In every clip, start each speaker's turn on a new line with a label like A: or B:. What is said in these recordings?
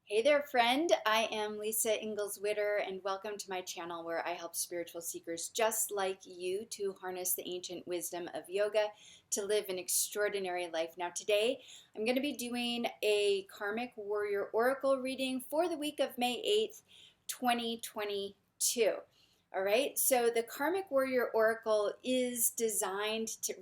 A: Hey there, friend. I am Lisa Engles, and welcome to my channel where I help spiritual seekers just like you to harness the ancient wisdom of yoga to live an extraordinary life. Now, today I'm going to be doing a Karmic Warrior Oracle reading for the week of May 8th, 2022. All right, so the Karmic Warrior Oracle is designed to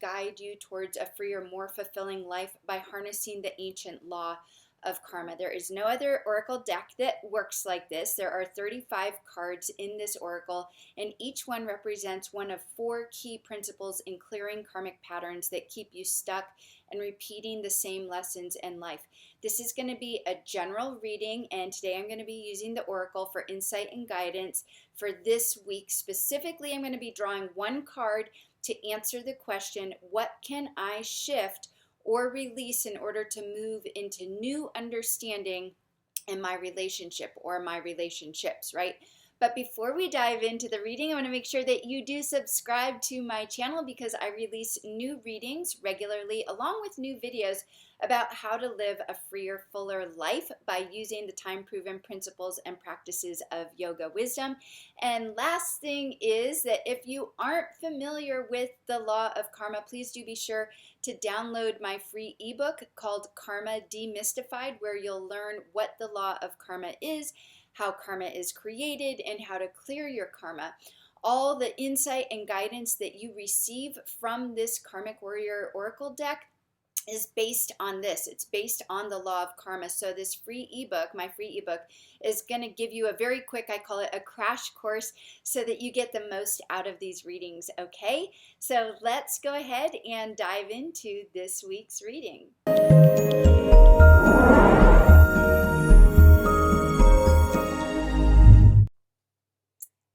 A: guide you towards a freer, more fulfilling life by harnessing the ancient law of karma. There is no other oracle deck that works like this. There are 35 cards in this oracle, and each one represents one of 4 key principles in clearing karmic patterns that keep you stuck and repeating the same lessons in life. This is going to be a general reading, and today I'm going to be using the oracle for insight and guidance for this week. Specifically, I'm going to be drawing one card to answer the question, what can I shift or release in order to move into new understanding in my relationship or my relationships, right? But before we dive into the reading, I want to make sure that you do subscribe to my channel because I release new readings regularly along with new videos about how to live a freer, fuller life by using the time-proven principles and practices of yoga wisdom. And last thing is that if you aren't familiar with the law of karma, please do be sure to download my free ebook called Karma Demystified, where you'll learn what the law of karma is, how karma is created, and how to clear your karma. All the insight and guidance that you receive from this Karmic Warrior Oracle deck is based on this. It's based on the law of karma. So this free ebook, my free ebook, is going to give you a very quick, I call it a crash course, so that you get the most out of these readings, okay? So let's go ahead and dive into this week's reading.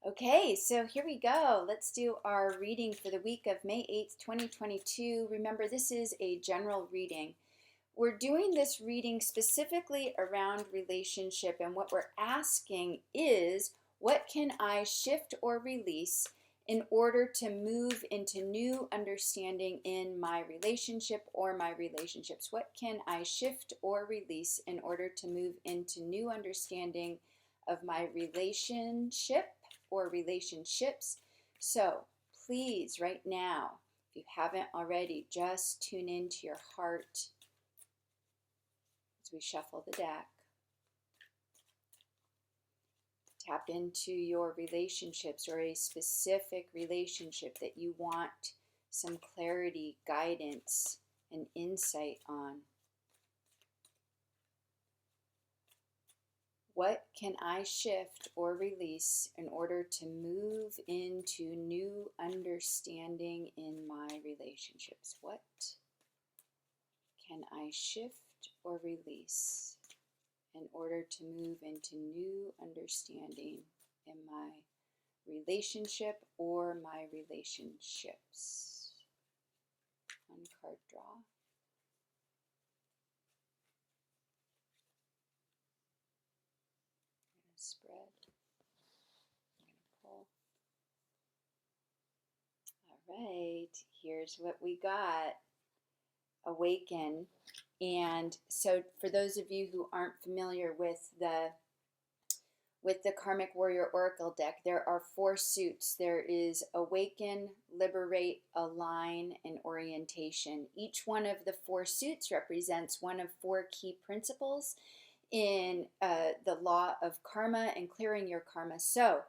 A: Okay, so here we go. Let's do our reading for the week of May 8th, 2022. Remember, this is a general reading. We're doing this reading specifically around relationship, and what we're asking is, what can I shift or release in order to move into new understanding in my relationship or my relationships? What can I shift or release in order to move into new understanding of my relationship or relationships? So please, right now, if you haven't already, just tune into your heart as we shuffle the deck. Tap into your relationships or a specific relationship that you want some clarity, guidance, and insight on. What can I shift or release in order to move into new understanding in my relationships? What can I shift or release in order to move into new understanding in my relationship or my relationships? One card draw. Spread. I'm going to pull. All right, here's what we got. Awaken. And so for those of you who aren't familiar with the Karmic Warrior Oracle deck, there are 4 suits. There is Awaken, Liberate, Align, and Orientation. Each one of the 4 suits represents one of 4 key principles in the law of karma and clearing your karma. So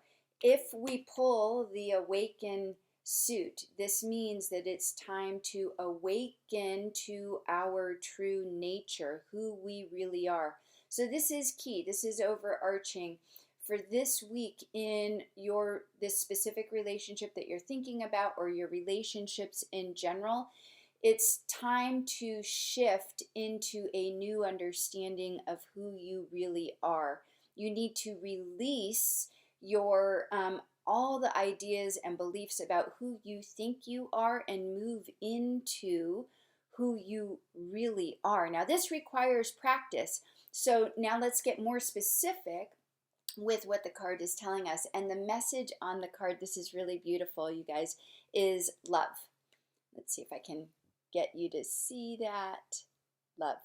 A: if we pull the Awaken suit, this means that it's time to awaken to our true nature, who we really are. So this is key. This is overarching for this week in this specific relationship that you're thinking about, or your relationships in general. It's time to shift into a new understanding of who you really are. You need to release your all the ideas and beliefs about who you think you are and move into who you really are. Now, this requires practice. So now let's get more specific with what the card is telling us. And the message on the card, this is really beautiful, you guys, is love. Let's see if I can get you to see that. Love.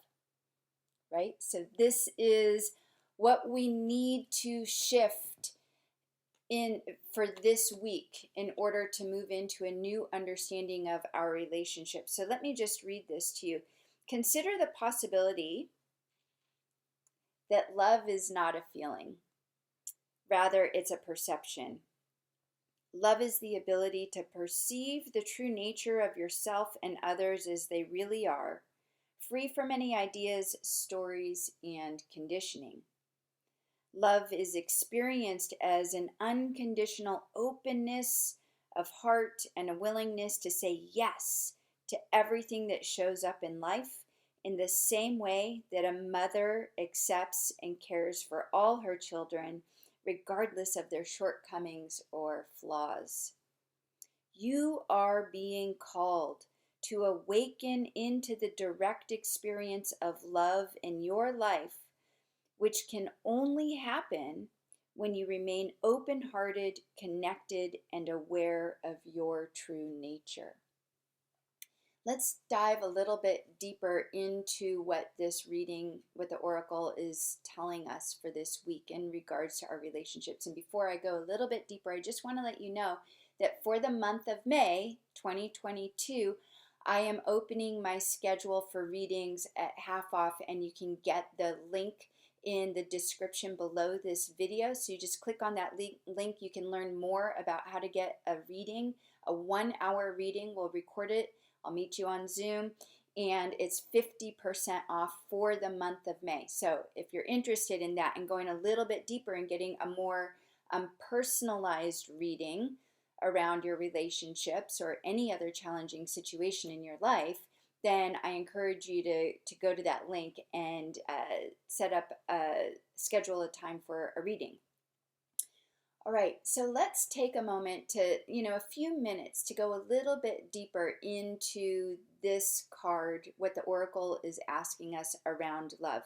A: right? So this is what we need to shift in for this week in order to move into a new understanding of our relationship. So let me just read this to you. Consider the possibility that love is not a feeling. Rather, it's a perception. Love is the ability to perceive the true nature of yourself and others as they really are, free from any ideas, stories, and conditioning. Love is experienced as an unconditional openness of heart and a willingness to say yes to everything that shows up in life, in the same way that a mother accepts and cares for all her children, regardless of their shortcomings or flaws. You are being called to awaken into the direct experience of love in your life, which can only happen when you remain open-hearted, connected, and aware of your true nature. Let's dive a little bit deeper into what this reading, what the Oracle is telling us for this week in regards to our relationships. And before I go a little bit deeper, I just want to let you know that for the month of May 2022, I am opening my schedule for readings at half off, and you can get the link in the description below this video. So you just click on that link. You can learn more about how to get a reading, a 1-hour reading. We'll record it. I'll meet you on Zoom, and it's 50% off for the month of May. So if you're interested in that and going a little bit deeper and getting a more personalized reading around your relationships or any other challenging situation in your life, then I encourage you to go to that link and schedule a time for a reading. All right, so let's take a moment to, a few minutes to go a little bit deeper into this card, what the Oracle is asking us around love.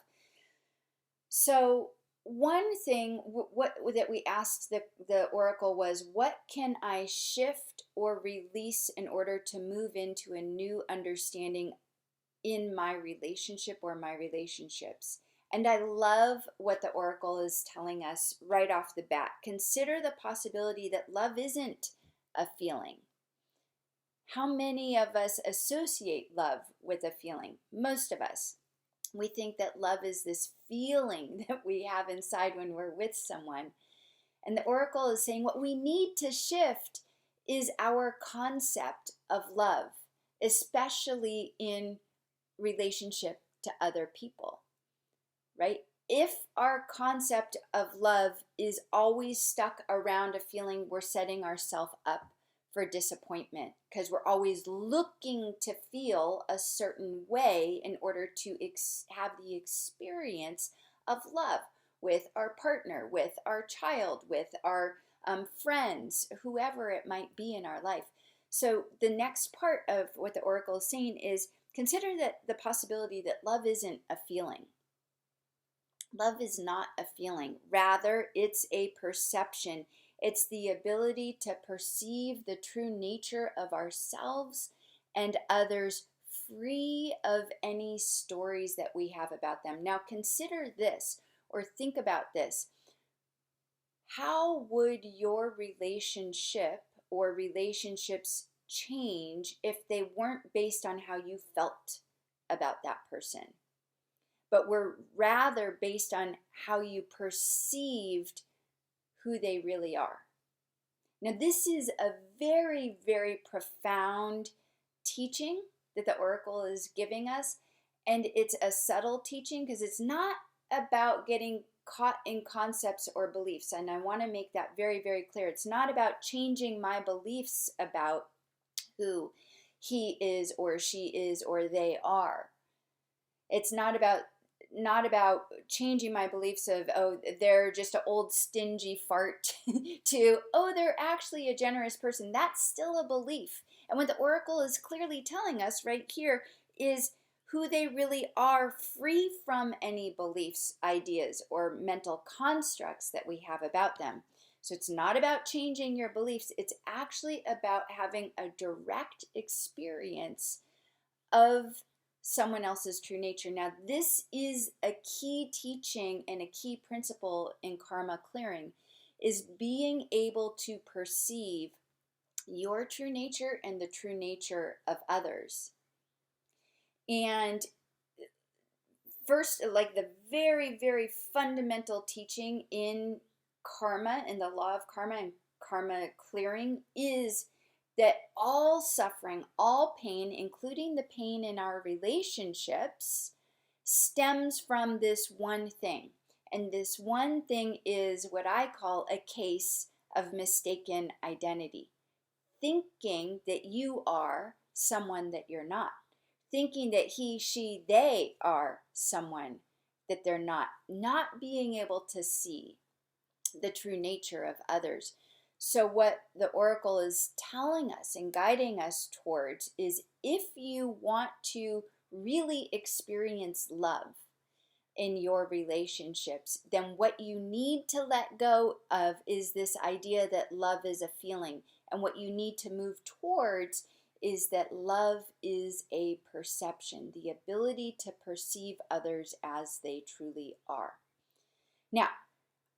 A: So one thing that we asked the Oracle was, what can I shift or release in order to move into a new understanding in my relationship or my relationships? And I love what the Oracle is telling us right off the bat. Consider the possibility that love isn't a feeling. How many of us associate love with a feeling? Most of us. We think that love is this feeling that we have inside when we're with someone. And the Oracle is saying what we need to shift is our concept of love, especially in relationship to other people, right? If our concept of love is always stuck around a feeling, we're setting ourselves up for disappointment because we're always looking to feel a certain way in order to have the experience of love with our partner, with our child, with our friends, whoever it might be in our life. So the next part of what the Oracle is saying is consider that the possibility that love isn't a feeling. Love is not a feeling. Rather, it's a perception. It's the ability to perceive the true nature of ourselves and others, free of any stories that we have about them. Now consider this, or think about this. How would your relationship or relationships change if they weren't based on how you felt about that person, but were rather based on how you perceived who they really are? Now, this is a very, very profound teaching that the Oracle is giving us, and it's a subtle teaching because it's not about getting caught in concepts or beliefs, and I want to make that very, very clear. It's not about changing my beliefs about who he is or she is or they are. It's not about changing my beliefs of, oh, they're just an old stingy fart to, oh, they're actually a generous person. That's still a belief. And what the Oracle is clearly telling us right here is who they really are, free from any beliefs, ideas, or mental constructs that we have about them. So it's not about changing your beliefs. It's actually about having a direct experience of someone else's true nature. Now, this is a key teaching and a key principle in karma clearing, is being able to perceive your true nature and the true nature of others. And first, like the very, very fundamental teaching in karma and the law of karma and karma clearing is that all suffering, all pain, including the pain in our relationships, stems from this one thing. And this one thing is what I call a case of mistaken identity. Thinking that you are someone that you're not. Thinking that he, she, they are someone that they're not. Not being able to see the true nature of others. So what the Oracle is telling us and guiding us towards is, if you want to really experience love in your relationships, then what you need to let go of is this idea that love is a feeling. And what you need to move towards is that love is a perception, the ability to perceive others as they truly are. Now,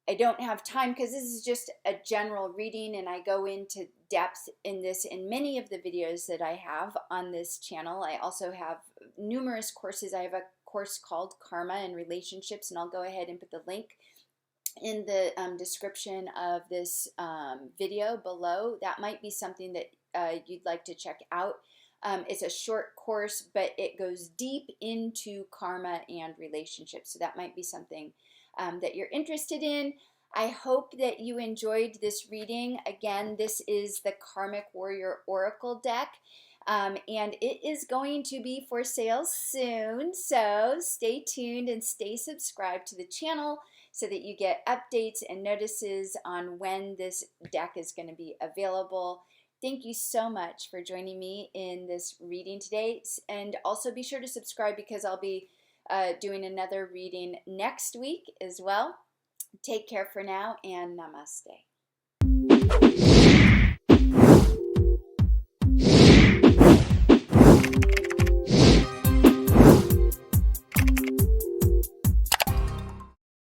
A: I don't have time because this is just a general reading, and I go into depth in this in many of the videos that I have on this channel. I also have numerous courses. I have a course called Karma and Relationships, and I'll go ahead and put the link in the description of this video below. That might be something that you'd like to check out. It's a short course, but it goes deep into karma and relationships. So that might be something that you're interested in. I hope that you enjoyed this reading. Again, this is the Karmic Warrior Oracle deck, and it is going to be for sale soon. So stay tuned and stay subscribed to the channel so that you get updates and notices on when this deck is going to be available. Thank you so much for joining me in this reading today. And also be sure to subscribe, because I'll be doing another reading next week as well. Take care for now, and namaste.